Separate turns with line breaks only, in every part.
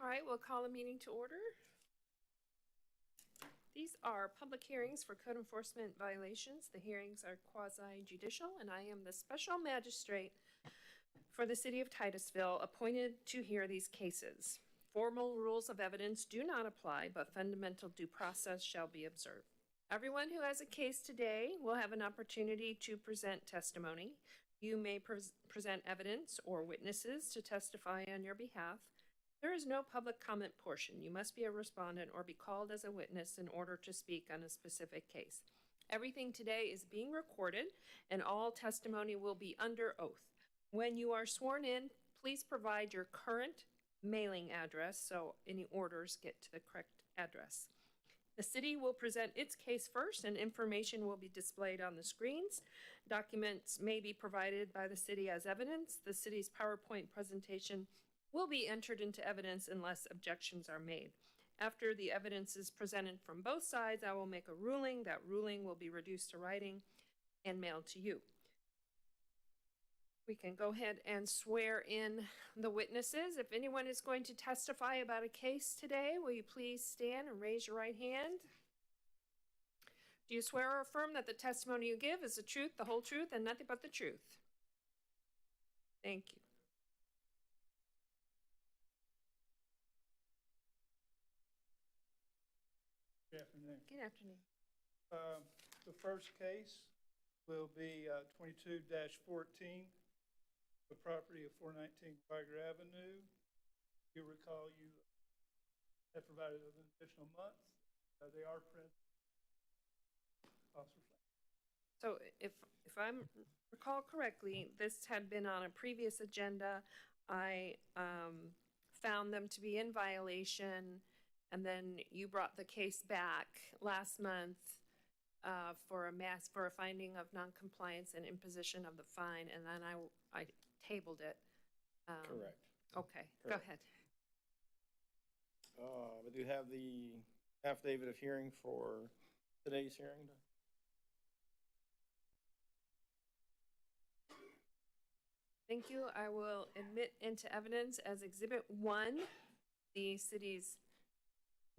All right, we'll call the meeting to order. These are public hearings for code enforcement violations. The hearings are quasi-judicial, and I am the special magistrate for the city of Titusville appointed to hear these cases. Formal rules of evidence do not apply, but fundamental due process shall be observed. Everyone who has a case today will have an opportunity to present testimony. You may present evidence or witnesses to testify on your behalf. There is no public comment portion. You must be a respondent or be called as a witness in order to speak on a specific case. Everything today is being recorded, and all testimony will be under oath. When you are sworn in, please provide your current mailing address so any orders get to the correct address. The city will present its case first, and information will be displayed on the screens. Documents may be provided by the city as evidence. The city's PowerPoint presentation will be entered into evidence unless objections are made. After the evidence is presented from both sides, I will make a ruling. That ruling will be reduced to writing and mailed to you. We can go ahead and swear in the witnesses. If anyone is going to testify about a case today, will you please stand and raise your right hand? Do you swear or affirm that the testimony you give is the truth, the whole truth, and nothing but the truth? Thank you.
Good afternoon.
Good afternoon.
The first case will be 22-14, the property of 419 Weiger Avenue. You recall you had provided an additional month. They are present. Officer Flynn.
So if I recall correctly, this had been on a previous agenda. I found them to be in violation, and then you brought the case back last month for a finding of noncompliance and imposition of the fine, and then I tabled it.
Correct.
Okay,
Correct.
Go ahead.
We do have the affidavit of hearing for today's hearing.
Thank you. I will admit into evidence as Exhibit 1, the city's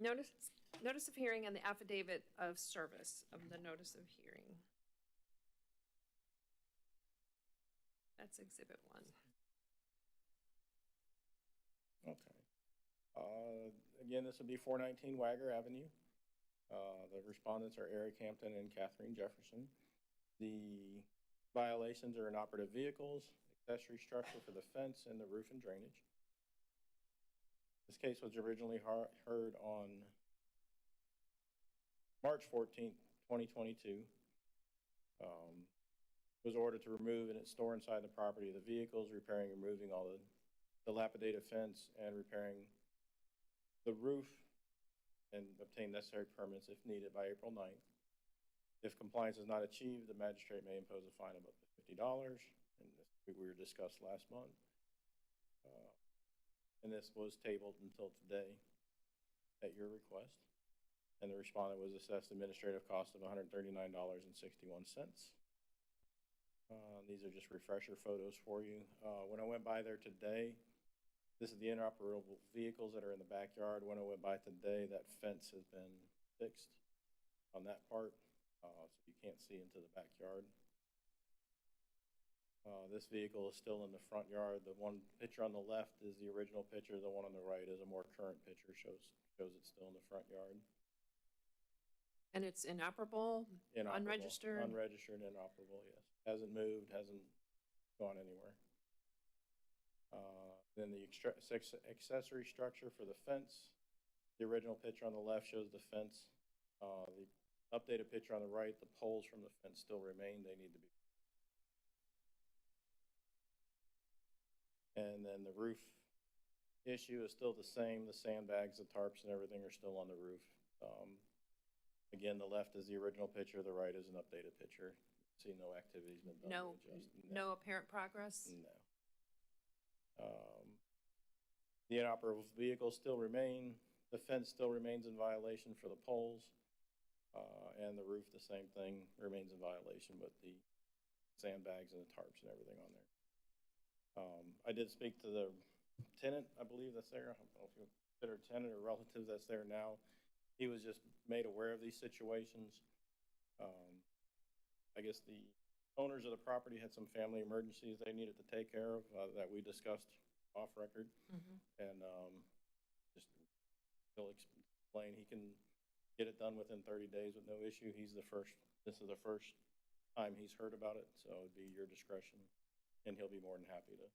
notice of hearing and the affidavit of service of the notice of hearing. That's Exhibit 1.
Okay. Again, this would be 419 Weiger Avenue. The respondents are Eric Hampton and Catherine Jefferson. The violations are inoperative vehicles, accessory structure for the fence, and the roof and drainage. This case was originally heard on March 14th, 2022. Was ordered to remove and store inside the property the vehicles, repairing and removing all the dilapidated fence, and repairing the roof, and obtain necessary permits if needed by April 9th. If compliance is not achieved, the magistrate may impose a fine of up to $50, and this we were discussed last month. And this was tabled until today at your request. And the respondent was assessed administrative cost of $139.61. These are just refresher photos for you. When I went by there today, this is the inoperable vehicles that are in the backyard. When I went by today, that fence has been fixed on that part, so you can't see into the backyard. This vehicle is still in the front yard. The one picture on the left is the original picture. The one on the right is a more current picture, shows it's still in the front yard.
And it's inoperable, unregistered?
Unregistered, inoperable, yes. Hasn't moved, hasn't gone anywhere. Then the accessory structure for the fence. The original picture on the left shows the fence. The updated picture on the right, the poles from the fence still remain. They need to be. And then the roof issue is still the same. The sandbags, the tarps, and everything are still on the roof. Again, the left is the original picture, the right is an updated picture. See, no activity's been done.
No apparent progress?
No. The inoperable vehicles still remain. The fence still remains in violation for the poles. And the roof, the same thing, remains in violation with the sandbags and the tarps and everything on there. I did speak to the tenant, I believe that's there. I don't know if you that are tenant or relatives that's there now. He was just made aware of these situations. I guess the owners of the property had some family emergencies they needed to take care of, that we discussed off record. And, just, he'll explain, he can get it done within 30 days with no issue. This is the first time he's heard about it, so it'd be your discretion, and he'll be more than happy to.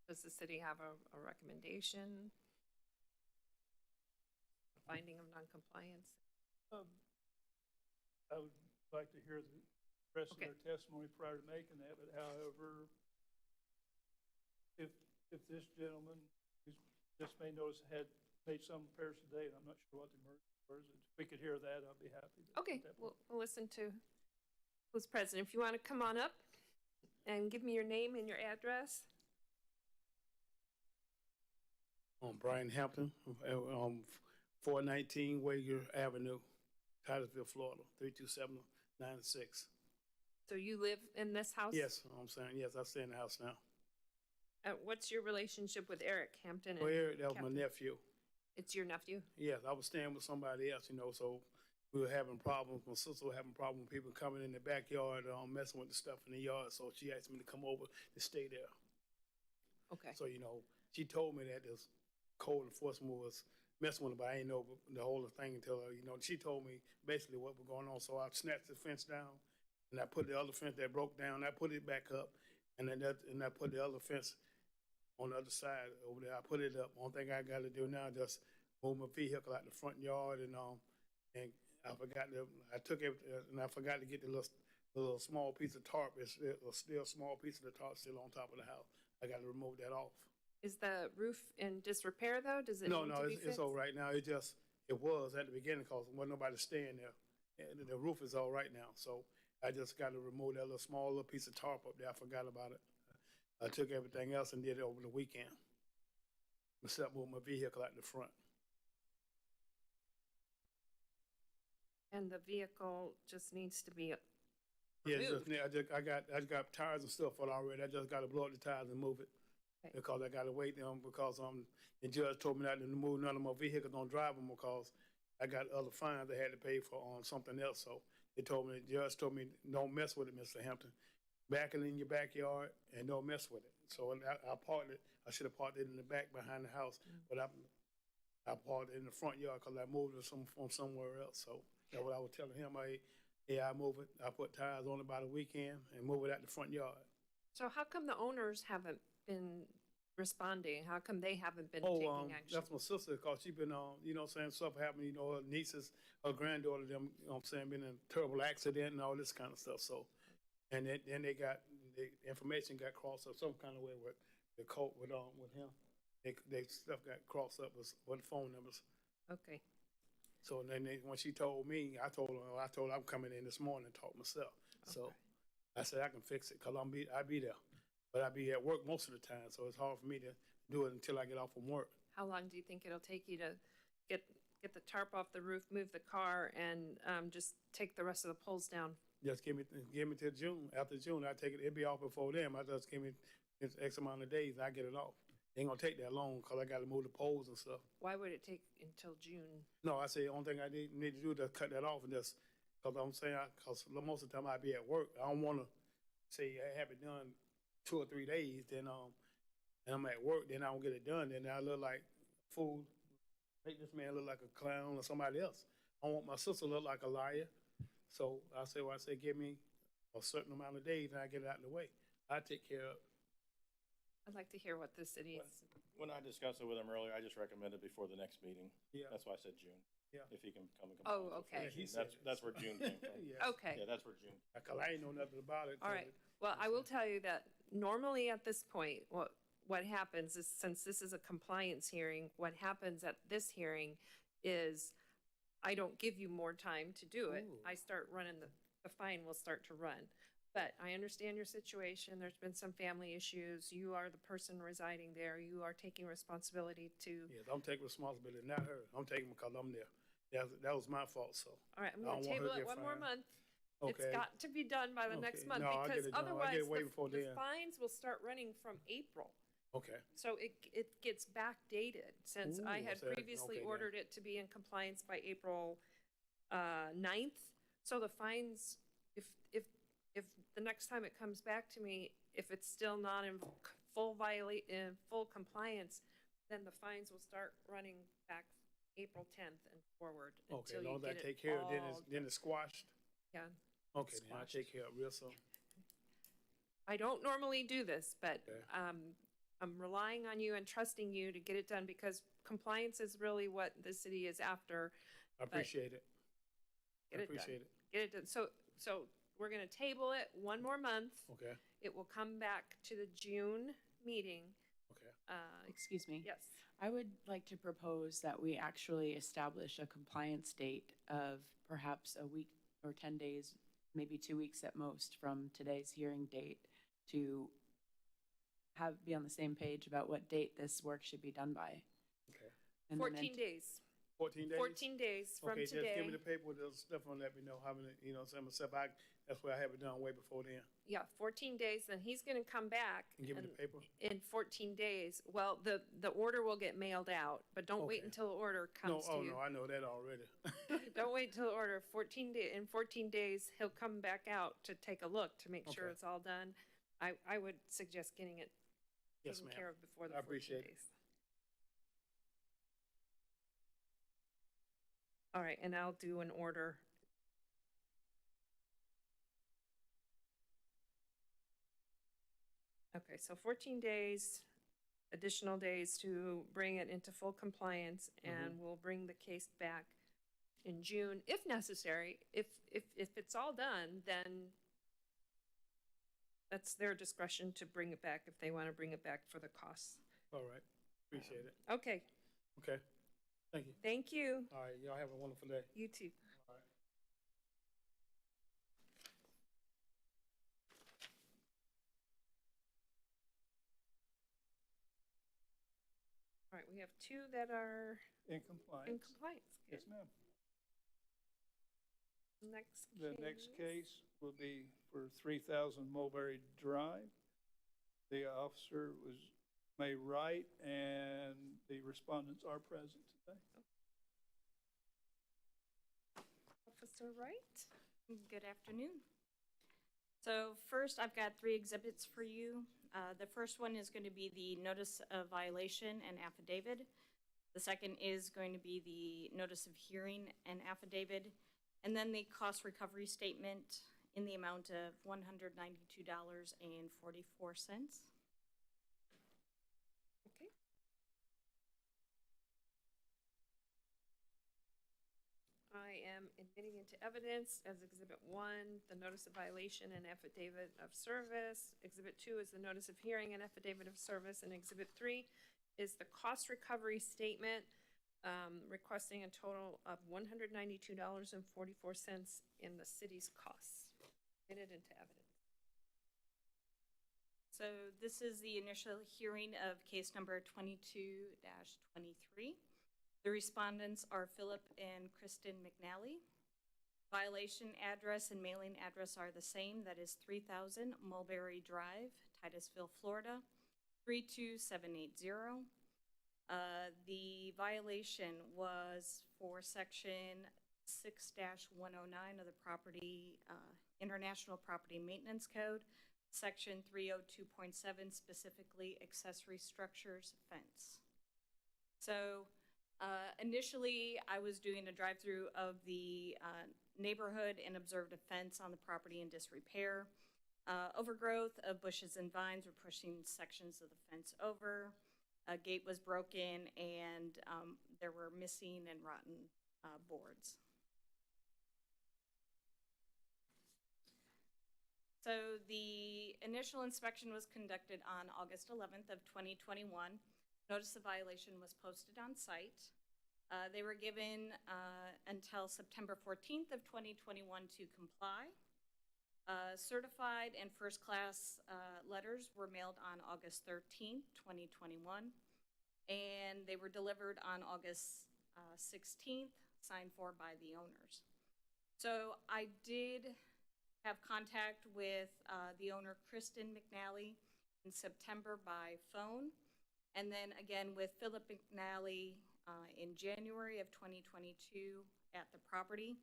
Does the city have a recommendation? Finding of noncompliance?
I would like to hear the rest of
Okay.
their testimony prior to making that, but however, if this gentleman, who's just made notice, had made some repairs today, and I'm not sure what the emergency was, if we could hear that, I'd be happy.
Okay, we'll listen to who's present. If you want to come on up and give me your name and your address.
Brian Hampton, 419 Wager Avenue, Titusville, Florida, 32796.
So you live in this house?
Yes, I'm saying, yes, I stay in the house now.
What's your relationship with Eric Hampton?
Well, Eric, that was my
Captain?
nephew.
It's your nephew?
Yes, I was staying with somebody else, so we were having problems. My sister was having problems with people coming in the backyard, messing with the stuff in the yard, so she asked me to come over to stay there.
Okay.
So, she told me that this code enforcement was messing with her, but I didn't know the whole thing until, she told me basically what was going on. So I snatched the fence down, and I put the other fence that broke down, I put it back up, and I put the other fence on the other side over there. I put it up. Only thing I got to do now is just move my vehicle out the front yard, and I forgot to get the little small piece of tarp. It's still a small piece of the tarp still on top of the house. I got to remove that off.
Is the roof in disrepair though? Does it
No,
need to be
it's
fixed?
all right now. It was at the beginning because there wasn't nobody staying there. And the roof is all right now. So I just got to remove that little piece of tarp up there. I forgot about it. I took everything else and did it over the weekend. Except move my vehicle out the front.
And the vehicle just needs to be
Yeah,
removed?
I got tires and stuff on already. I just got to blow up the tires and move it.
Okay.
Because I got to wait them because the judge told me not to move none of my vehicles, don't drive them because I got other fines I had to pay for on something else. So the judge told me, don't mess with it, Mr. Hampton. Back it in your backyard and don't mess with it. So I should have parked it in the back behind the house, but I parked it in the front yard because I moved it from somewhere else. So that's what I was telling him. I move it. I put tires on it by the weekend and move it out the front yard.
So how come the owners haven't been responding? How come they haven't been taking action?
That's my sister because she been stuff happened, her nieces, her granddaughter, them, been in a terrible accident and all this kind of stuff. So, and then the information got crossed up some kind of way with the court with him. They stuff got crossed up with phone numbers.
Okay.
So then when she told me, I told her I'm coming in this morning to talk myself. So I said I can fix it because I be there. But I be at work most of the time, so it's hard for me to do it until I get off from work.
How long do you think it'll take you to get the tarp off the roof, move the car, and just take the rest of the poles down?
Just give me till June. After June, I take it. It'll be off before then. I just give me X amount of days, and I get it off. It ain't gonna take that long because I got to move the poles and stuff.
Why would it take until June?
No, I say the only thing I need to do is cut that off and just because because most of the time I be at work. I don't want to say I have it done 2 or 3 days, then and I'm at work, then I don't get it done, then I look like a fool, make this man look like a clown or somebody else. I want my sister to look like a liar. So I say, give me a certain amount of days and I get it out of the way. I take care of it.
I'd like to hear what the city is.
When I discussed it with him earlier, I just recommended before the next meeting.
Yeah.
That's why I said June.
Yeah.
If he can come and
Oh,
before
okay.
June.
Yeah, he said
That's where June came from.
Yeah.
Okay.
Yeah, that's where June.
Because I ain't know nothing about it.
All right. Well, I will tell you that normally at this point, what happens is, since this is a compliance hearing, what happens at this hearing is I don't give you more time to do it.
Ooh.
I start running, the fine will start to run. But I understand your situation. There's been some family issues. You are the person residing there. You are taking responsibility to.
Yes, I'm taking responsibility, not her. I'm taking because I'm there. That was my fault, so.
All right, I'm
I
going to
don't want her
table
to
it
get
one more
fined.
month. It's
Okay.
got to be done by the next
Okay.
month
No, I'll
because
get it done. I'll get
otherwise
it way before
the
then.
fines will start running from April.
Okay,
So it gets backdated, since I
Ooh,
had
so that-
previously
okay then.
ordered it to be in compliance by April 9th. So the fines, if the next time it comes back to me, if it's still not in full compliance, then the fines will start running back April 10th and forward
okay,
until
as
you
long as I
get it
take care of it,
all
then it's squashed?
done.
Okay, then I'll
Squashed.
take care of it real soon.
I don't normally do this, but
Okay.
I'm relying on you and trusting you to get it done, because compliance is really what the city is after.
I appreciate it. I
Get it done.
appreciate it.
Get it done. So we're gonna table it one more month.
Okay,
It will come back to the June meeting.
okay.
Excuse me.
Yes.
I would like to propose that we actually establish a compliance date of perhaps a week or 10 days, maybe 2 weeks at most from today's hearing date, to be on the same page about what date this work should be done by.
Okay.
And then
14 days.
14 days?
14 days from
Okay, just give
today.
me the paper with those stuff on, let me know how many, so myself, that's why I have it done way before then.
Yeah, 14 days, then he's gonna come back.
And give me the paper?
In 14 days. Well, the order will get mailed out, but don't wait
Okay.
until the order
No,
comes to
oh,
you.
no, I know that already.
Don't wait till the order. In 14 days, he'll come back out to take a look to make sure
Okay.
it's all done. I would suggest getting it
Yes,
taken
ma'am.
care of before the
I
14
appreciate it.
days. All right, and I'll do an order. Okay, so 14 days, additional days to bring it into full compliance, and we'll bring the case back in June, if necessary. If it's all done, then that's their discretion to bring it back, if they want to bring it back for the costs.
All right, appreciate it.
Okay,
Okay, thank you.
thank you.
All right, y'all have a wonderful day.
You too.
All right.
All right, we have two that are
In
in
compliance.
compliance. Good.
Yes, ma'am.
Next
The next case will be for 3,000 Mulberry Drive. The officer was May Wright, and the respondents are present today.
Officer Wright?
Good afternoon. So first, I've got 3 exhibits for you. The first one is going to be the notice of violation and affidavit. The second is going to be the notice of hearing and affidavit, and then the cost recovery statement in the amount of $192.44.
Okay. I am admitting into evidence as Exhibit 1, the notice of violation and affidavit of service. Exhibit 2 is the notice of hearing and affidavit of service, and Exhibit 3 is the cost recovery statement, requesting a total of $192.44 in the city's costs. Admitted into evidence.
So this is the initial hearing of case number 22-23. The respondents are Philip and Kristen McNally. Violation address and mailing address are the same. That is 3000 Mulberry Drive, Titusville, Florida, 32780. The violation was for section 6-109 of the International Property Maintenance Code, section 302.7, specifically accessory structures fence. So initially, I was doing a drive-through of the neighborhood and observed a fence on the property in disrepair. Overgrowth of bushes and vines were pushing sections of the fence over. A gate was broken, and there were missing and rotten boards. So the initial inspection was conducted on August 11th of 2021. Notice of violation was posted on site. They were given until September 14th of 2021 to comply. Certified and first-class letters were mailed on August 13th, 2021, and they were delivered on August 16th, signed for by the owners. So I did have contact with the owner, Kristen McNally, in September by phone. And then again with Philip McNally in January of 2022 at the property.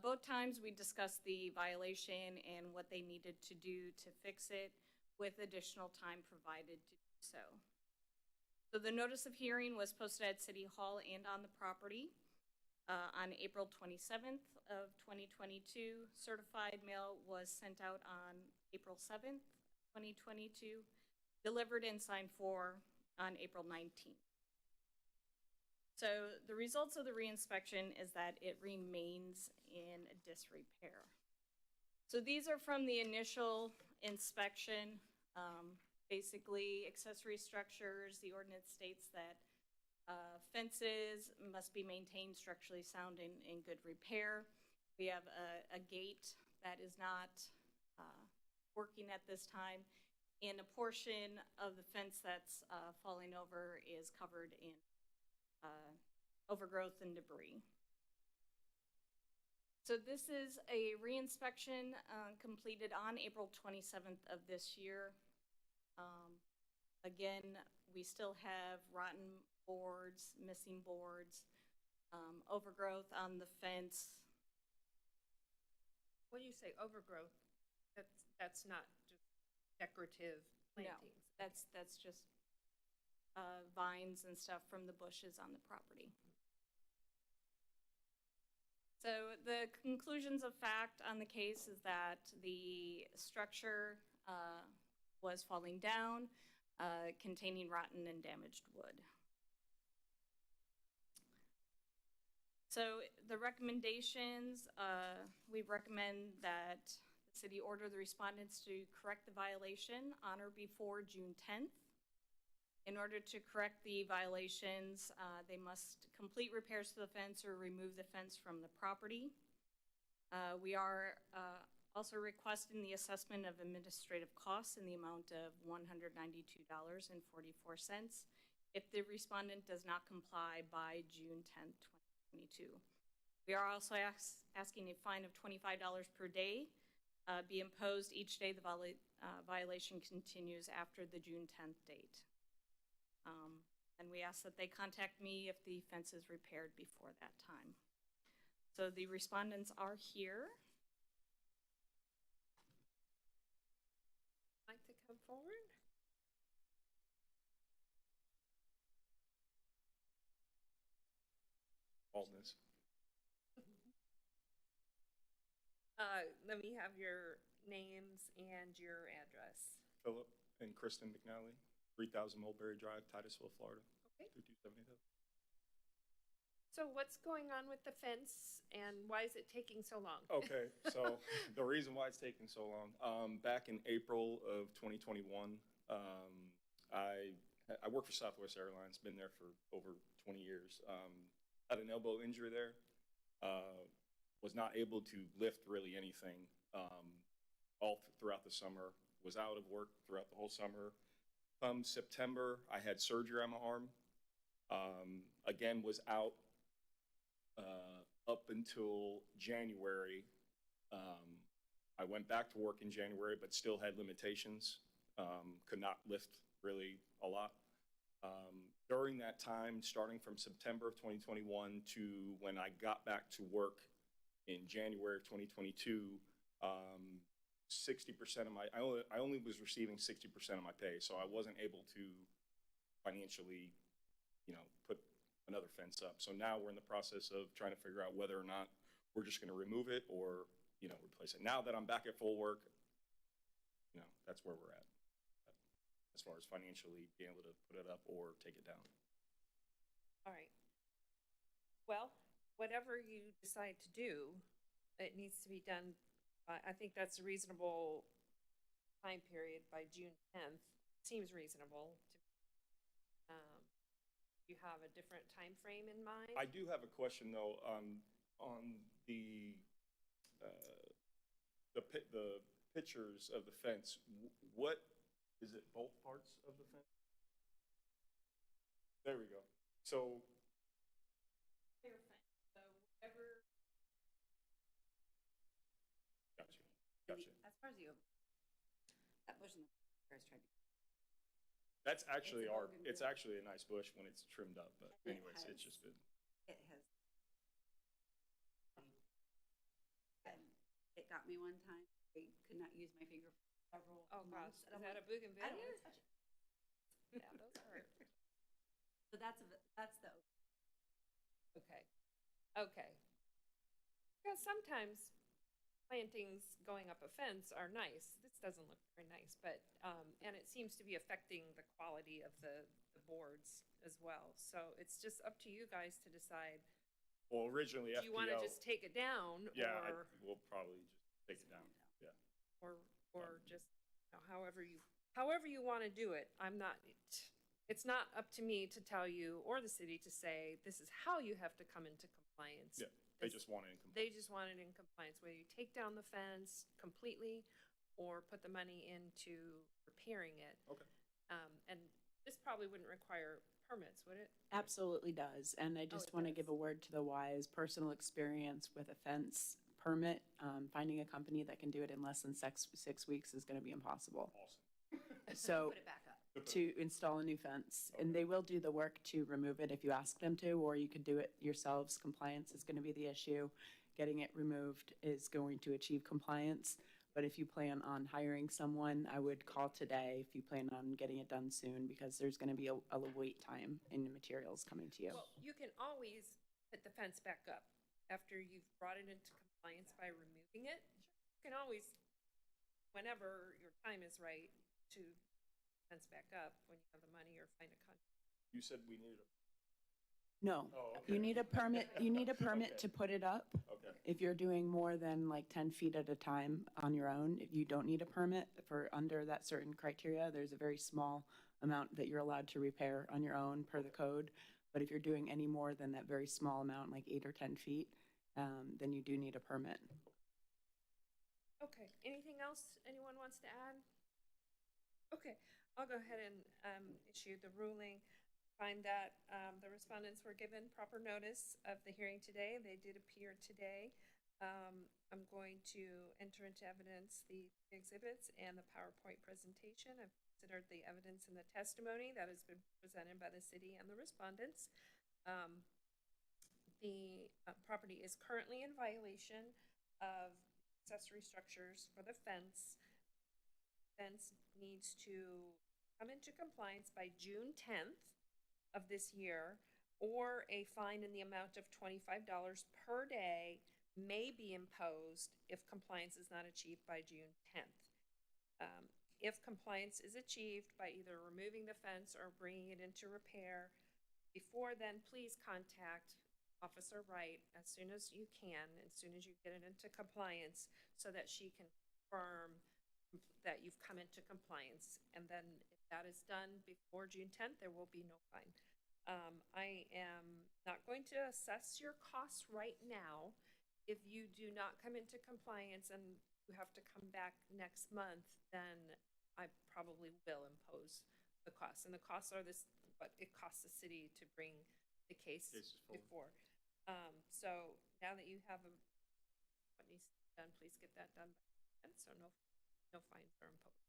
Both times we discussed the violation and what they needed to do to fix it, with additional time provided to do so. So the notice of hearing was posted at City Hall and on the property on April 27th of 2022. Certified mail was sent out on April 7th, 2022, delivered and signed for on April 19th. So the results of the reinspection is that it remains in disrepair. So these are from the initial inspection. Basically, accessory structures, the ordinance states that fences must be maintained structurally sound and in good repair. We have a gate that is not working at this time, and a portion of the fence that's falling over is covered in overgrowth and debris. So this is a reinspection completed on April 27th of this year. Again, we still have rotten boards, missing boards, overgrowth on the fence.
When you say overgrowth, that's not just decorative plantings.
No, that's just vines and stuff from the bushes on the property. So the conclusions of fact on the case is that the structure was falling down, containing rotten and damaged wood. So the recommendations, we recommend that the city order the respondents to correct the violation on or before June 10th. In order to correct the violations, they must complete repairs to the fence or remove the fence from the property. We are also requesting the assessment of administrative costs in the amount of $192.44 if the respondent does not comply by June 10th, 2022. We are also asking a fine of $25 per day be imposed each day the violation continues after the June 10th date. And we ask that they contact me if the fence is repaired before that time. So the respondents are here.
Like to come forward?
Baldness.
Let me have your names and your address.
Philip and Kristen McNally, 3000 Mulberry Drive, Titusville, Florida.
Okay.
32780.
So what's going on with the fence and why is it taking so long?
Okay, so the reason why it's taking so long, back in April of 2021, I work for Southwest Airlines, been there for over 20 years. Had an elbow injury there, was not able to lift really anything all throughout the summer, was out of work throughout the whole summer. September, I had surgery on my arm. Again, was out up until January. I went back to work in January, but still had limitations. Could not lift really a lot. During that time, starting from September of 2021 to when I got back to work in January of 2022, 60% of I only was receiving 60% of my pay, so I wasn't able to financially, put another fence up. So now we're in the process of trying to figure out whether or not we're just going to remove it or, replace it. Now that I'm back at full work, that's where we're at as far as financially being able to put it up or take it down.
All right. Well, whatever you decide to do, it needs to be done. I think that's a reasonable time period by June 10th. Seems reasonable to me. You have a different time frame in mind?
I do have a question though on the pictures of the fence. What is it? Both parts of the fence? There we go. So.
Fair fence. So whatever.
Gotcha.
As far as that wasn't the first tried to.
That's actually
It's a
our,
bougainville.
it's actually a nice bush when it's trimmed up, but
It
anyways, it's
has-
just been,
It has. And it got me one time. I could not use my finger for several
Oh, gosh,
months.
is
I'm
that a
like,
bougainville?
I don't want to touch it.
Yeah, those hurt.
So that's the,
Okay, okay. Because sometimes plantings going up a fence are nice. This doesn't look very nice, but, and it seems to be affecting the quality of the boards as well. So it's just up to you guys to decide.
well, originally
Do you want to
FPL,
just take it down?
yeah,
Or,
we'll probably just take it down, yeah.
or just, you know, however you want to do it. It's not up to me to tell you or the city to say, this is how you have to come into compliance.
Yeah, they
It's-
just want it in compliance.
They just want it in compliance, whether you take down the fence completely or put the money into repairing it.
Okay.
And this probably wouldn't require permits, would it?
Absolutely does. And I just
it
want to
does.
give a word to the wise. Personal experience with a fence permit, finding a company that can do it in less than 6 weeks is going to be impossible.
Awesome.
So
put it back up.
to install a new fence, and they will do the work to remove it if you ask them to, or you could do it yourselves. Compliance is going to be the issue. Getting it removed is going to achieve compliance. But if you plan on hiring someone, I would call today if you plan on getting it done soon, because there's going to be a wait time in the materials coming to you.
Well, you can always put the fence back up after you've brought it into compliance by removing it. You can always, whenever your time is right, to fence back up when you have the money or find a contractor.
You said we needed
No,
Oh, okay.
you need a permit,
Okay.
to put it up.
okay.
If you're doing more than like 10 feet at a time on your own, you don't need a permit for under that certain criteria. There's a very small amount that you're allowed to repair on your own per the code. But if you're doing any more than that very small amount, like 8 or 10 feet, then you do need a permit.
Okay, anything else anyone wants to add? Okay, I'll go ahead and issue the ruling. Find that the respondents were given proper notice of the hearing today. They did appear today. I'm going to enter into evidence the exhibits and the PowerPoint presentation. I've considered the evidence and the testimony that has been presented by the city and the respondents. The property is currently in violation of accessory structures for the fence. Fence needs to come into compliance by June 10th of this year, or a fine in the amount of $25 per day may be imposed if compliance is not achieved by June 10th. If compliance is achieved by either removing the fence or bringing it into repair, before then, please contact Officer Wright as soon as you can, as soon as you get it into compliance, so that she can confirm that you've come into compliance. And then if that is done before June 10th, there will be no fine. I am not going to assess your costs right now. If you do not come into compliance and you have to come back next month, then I probably will impose the costs. And the costs are this, what it costs the city to bring the case
Cases forward.
before. So now that you have what needs to be done, please get that done by then, so no fines are imposed.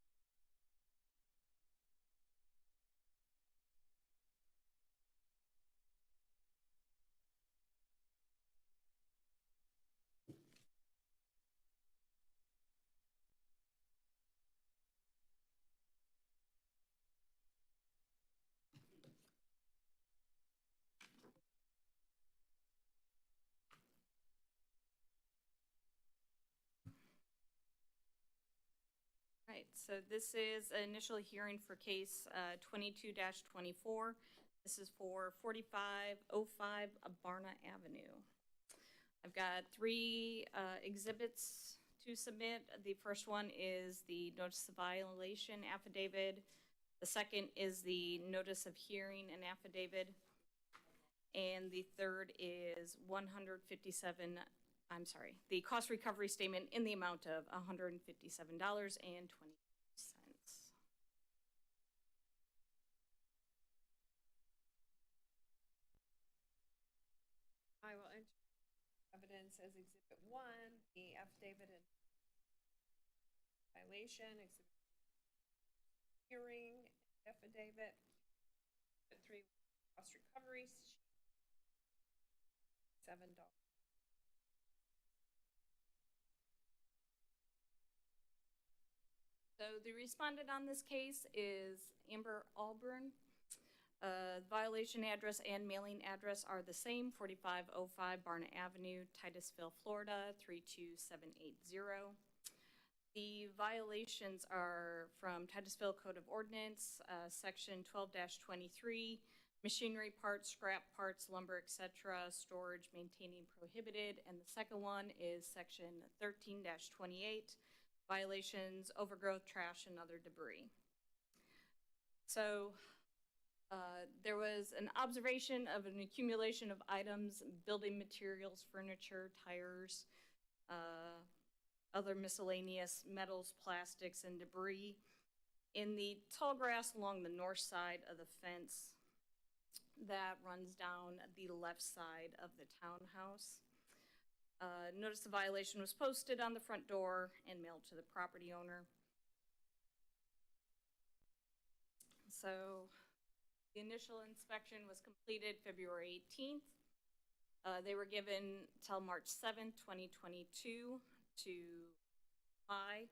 Right, so this is an initial hearing for case 22-24. This is for 4505 Barna Avenue. I've got 3 exhibits to submit. The first one is the notice of violation affidavit. The second is the notice of hearing and affidavit. And the third is the cost recovery statement in the amount of $157.20.
I will enter evidence as Exhibit 1, the affidavit and violation, Exhibit hearing, affidavit. At 3, cost recoveries, $7.
So the respondent on this case is Amber Alburn. Violation address and mailing address are the same, 4505 Barnett Avenue, Titusville, Florida, 32780. The violations are from Titusville Code of Ordinance, Section 12-23, machinery parts, scrap parts, lumber, etc., storage, maintaining prohibited. And the second one is Section 13-28, violations, overgrowth, trash, and other debris. So there was an observation of an accumulation of items, building materials, furniture, tires, other miscellaneous metals, plastics, and debris in the tall grass along the north side of the fence that runs down the left side of the townhouse. Notice the violation was posted on the front door and mailed to the property owner. So the initial inspection was completed February 18th. They were given till March 7th, 2022 to buy.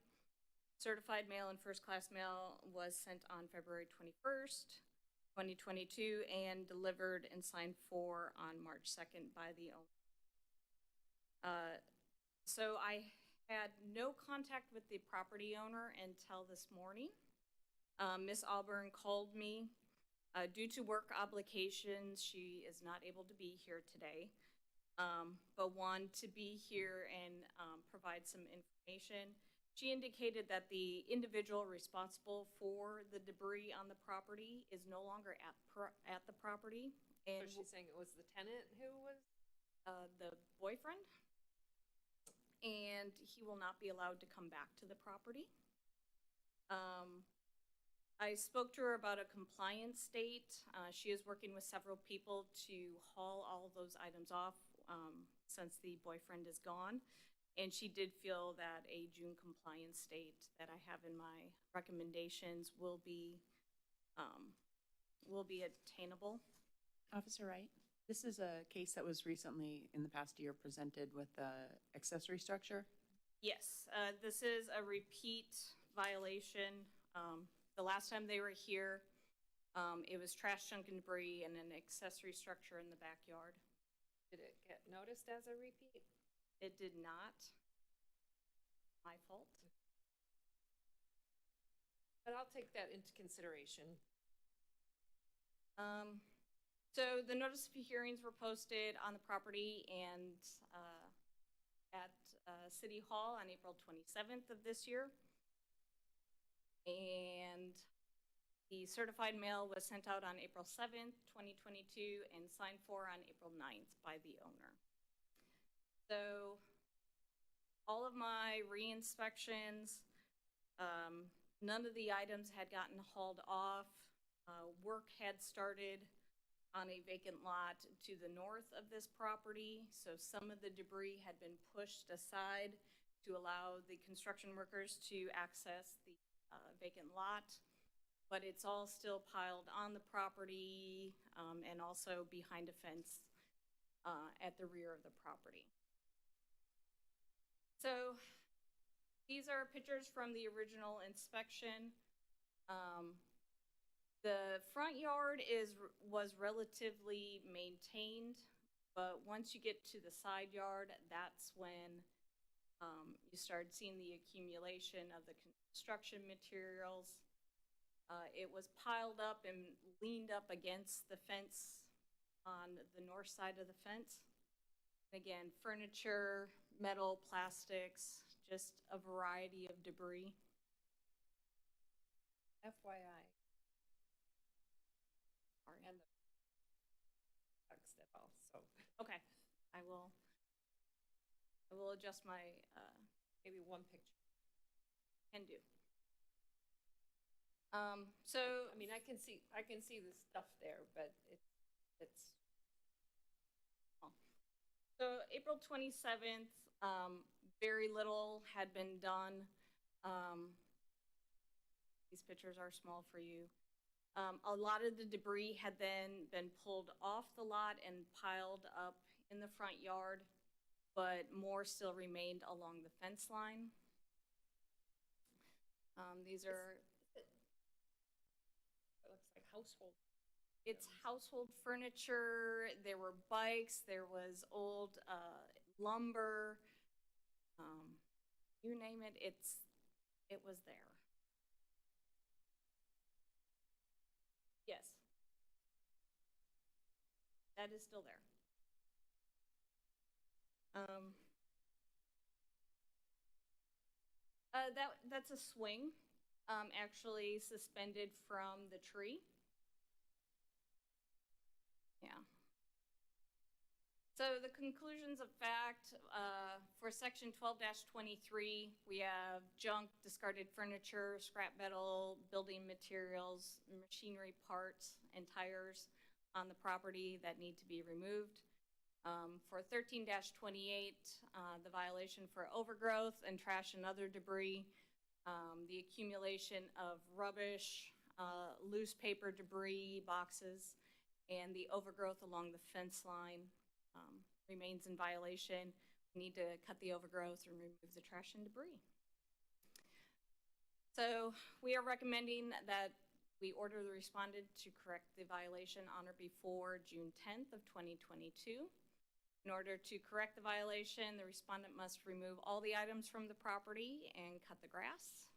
Certified mail and first-class mail was sent on February 21st, 2022, and delivered and signed for on March 2nd by the owner. So I had no contact with the property owner until this morning. Ms. Alburn called me. Due to work obligations, she is not able to be here today, but wanted to be here and provide some information. She indicated that the individual responsible for the debris on the property is no longer at the property. And
So she's saying it was the tenant who was?
the boyfriend, and he will not be allowed to come back to the property. I spoke to her about a compliance date. She is working with several people to haul all of those items off since the boyfriend is gone. And she did feel that a June compliance date that I have in my recommendations will be attainable.
Officer Wright, this is a case that was recently, in the past year, presented with the accessory structure.
Yes, this is a repeat violation. The last time they were here, it was trash, junk, and debris, and an accessory structure in the backyard.
Did it get noticed as a repeat?
It did not. My fault.
But I'll take that into consideration.
So the notice of hearings were posted on the property and at City Hall on April 27th of this year. And the certified mail was sent out on April 7th, 2022, and signed for on April 9th by the owner. So all of my re-inspections, none of the items had gotten hauled off. Work had started on a vacant lot to the north of this property, so some of the debris had been pushed aside to allow the construction workers to access the vacant lot, but it's all still piled on the property and also behind a fence at the rear of the property. So these are pictures from the original inspection. The front yard was relatively maintained, but once you get to the side yard, that's when you start seeing the accumulation of the construction materials. It was piled up and leaned up against the fence on the north side of the fence. Again, furniture, metal, plastics, just a variety of debris.
FYI.
Sorry.
And the text at all, so
Okay, I will adjust my
maybe one picture.
can do. So
I mean, I can see the stuff there, but it's
So April 27th, very little had been done. These pictures are small for you. A lot of the debris had then been pulled off the lot and piled up in the front yard, but more still remained along the fence line. These are,
It looks like household.
it's household furniture, there were bikes, there was old lumber, you name it, it was there. Yes. That is still there. That's a swing, actually suspended from the tree. Yeah. So the conclusions of fact, for section 12-23, we have junk, discarded furniture, scrap metal, building materials, machinery parts, and tires on the property that need to be removed. For 13-28, the violation for overgrowth and trash and other debris, the accumulation of rubbish, loose paper debris, boxes, and the overgrowth along the fence line remains in violation. We need to cut the overgrowth and remove the trash and debris. So we are recommending that we order the respondent to correct the violation on or before June 10th of 2022. In order to correct the violation, the respondent must remove all the items from the property and cut the grass.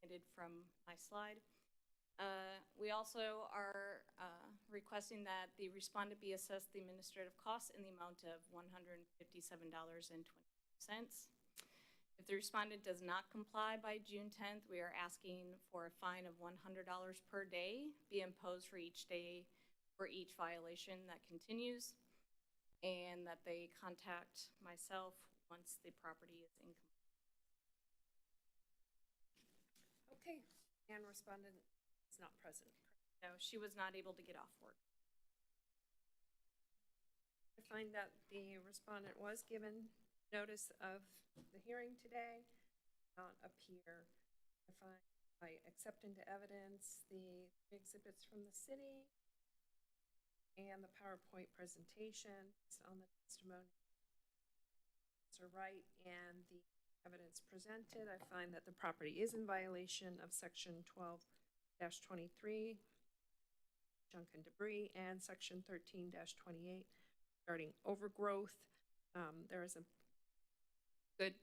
I did from my slide. We also are requesting that the respondent be assessed the administrative costs in the amount of $157.20. If the respondent does not comply by June 10th, we are asking for a fine of $100 per day be imposed for each day for each violation that continues, and that they contact myself once the property is in compliance.
Okay, and respondent is not present.
No, she was not able to get off work.
I find that the respondent was given notice of the hearing today, not appear. I find I accept into evidence the exhibits from the city and the PowerPoint presentations on the testimony. Mr. Wright and the evidence presented, I find that the property is in violation of section 12-23, junk and debris, and section 13-28 regarding overgrowth. There is a good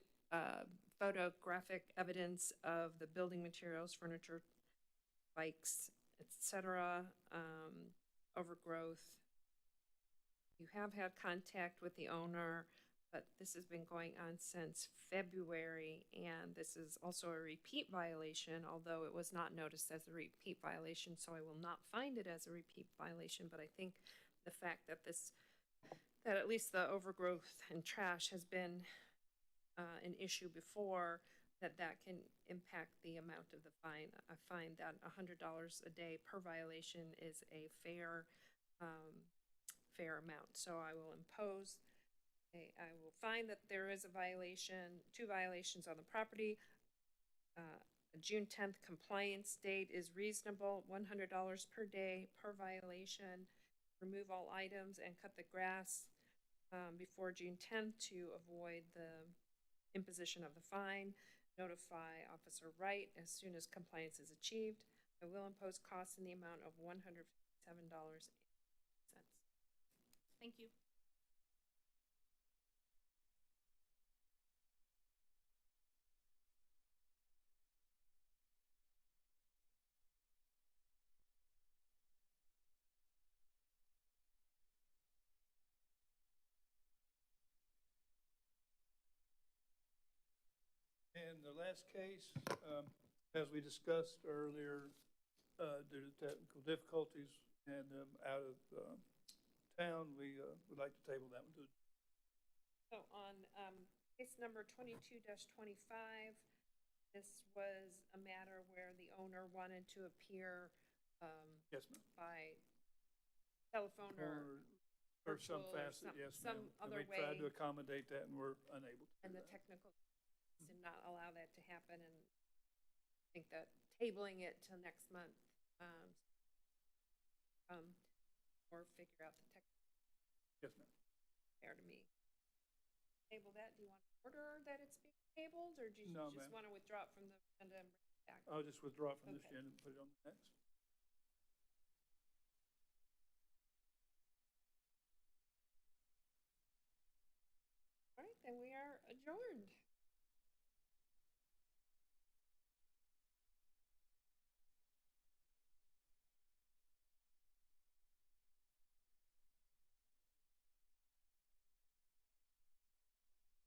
photographic evidence of the building materials, furniture, bikes, etc., overgrowth. You have had contact with the owner, but this has been going on since February, and this is also a repeat violation, although it was not noticed as a repeat violation, so I will not find it as a repeat violation. But I think the fact that that at least the overgrowth and trash has been an issue before, that can impact the amount of the fine. I find that $100 a day per violation is a fair amount. So I will impose I will find that there is a violation, 2 violations on the property. A June 10th compliance date is reasonable, $100 per day per violation. Remove all items and cut the grass before June 10th to avoid the imposition of the fine. Notify Officer Wright as soon as compliance is achieved. I will impose costs in the amount of $157.80.
Thank you.
And the last case, as we discussed earlier, due to technical difficulties and out of town, we would like to table that one to.
So on case number 22-25, this was a matter where the owner wanted to appear
Yes, ma'am.
by telephone or
some
virtual or
facet, yes,
some
ma'am.
other
And we tried to
way.
accommodate that, and we're unable to
And
do
the
that.
technical did not allow that to happen, and I think that tabling it till next month or figure out the tech
Yes, ma'am.
fair to me. Table that, do you want to order that it's being tabled, or do you
No,
just
ma'am.
want to withdraw it from the agenda and bring it back?
I'll just withdraw it from this
Okay.
agenda and put it on the next.
All right, then we are adjourned.